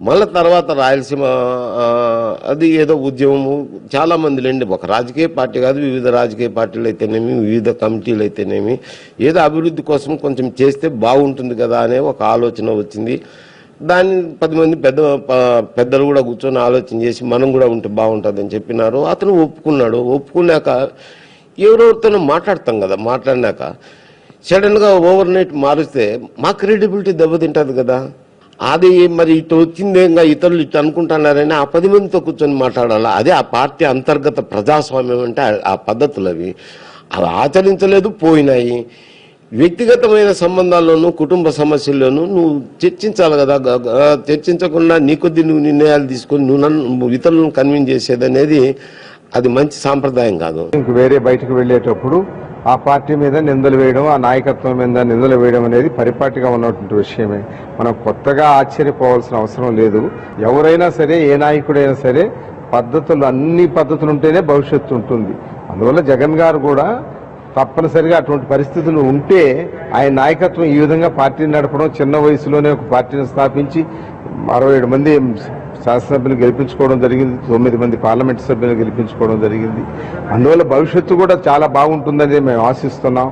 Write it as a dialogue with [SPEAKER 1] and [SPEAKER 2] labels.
[SPEAKER 1] మళ్ళీ తర్వాత రాయలసీమ అది ఏదో ఉద్యమము చాలా మంది లేండి, ఒక రాజకీయ పార్టీ కాదు, వివిధ రాజకీయ పార్టీలు అయితేనేమి, వివిధ కమిటీలు అయితేనేమి, ఏదో అభివృద్ధి కోసం కొంచెం చేస్తే బాగుంటుంది కదా అనే ఒక ఆలోచన వచ్చింది. దాన్ని 10 మంది పెద్దలు కూడా కూర్చొని ఆలోచన చేసి మనం కూడా ఉంటే బాగుంటుందని చెప్పినారు. అతను ఒప్పుకున్నాడు. ఒప్పుకున్నాక ఎవరెవరితోనో మాట్లాడతాం కదా, మాట్లాడినాక సడన్గా ఓవర్ నైట్ మారిస్తే మా క్రెడిబిలిటీ దెబ్బతింటుంది కదా. అది మరి ఇటు వచ్చిందే, ఇంకా ఇతరులు ఇటు అనుకుంటున్నారని ఆ 10 మందితో కూర్చొని మాట్లాడాలా. అదే ఆ పార్టీ అంతర్గత ప్రజాస్వామ్యం అంటే ఆ పద్ధతులు అవి ఆచరించలేదు, పోయినాయి. వ్యక్తిగతమైన సంబంధాల్లోనూ కుటుంబ సమస్యల్లోనూ నువ్వు చర్చించాలి కదా. చర్చించకుండా నీ కొద్ది నువ్వు నిర్ణయాలు తీసుకొని నువ్వు ఇతరులను కన్విన్స్ చేసేది అనేది అది మంచి సాంప్రదాయం కాదు.
[SPEAKER 2] వేరే బయటకు వెళ్ళేటప్పుడు ఆ పార్టీ మీద నిందలు వేయడం, ఆ నాయకత్వం మీద నిందలు వేయడం అనేది పరిపాటిగా ఉన్నటువంటి విషయమే. మనం కొత్తగా ఆశ్చర్యపోవాల్సిన అవసరం లేదు. ఎవరైనా సరే, ఏ నాయకుడైనా సరే అన్ని పద్ధతులు ఉంటేనే భవిష్యత్తు ఉంటుంది. అందువల్ల జగన్ గారు కూడా తప్పనిసరిగా అటువంటి పరిస్థితులు ఉంటే ఆయన నాయకత్వం ఈ విధంగా పార్టీని నడపడం, చిన్న వయసులోనే ఒక పార్టీని స్థాపించి 67 మంది శాసనసభ్యులు గెలిపించుకోవడం జరిగింది, 9 మంది పార్లమెంట్ సభ్యులు గెలిపించుకోవడం జరిగింది. అందువల్ల భవిష్యత్తు కూడా చాలా బాగుంటుందని మేము ఆశిస్తున్నాం.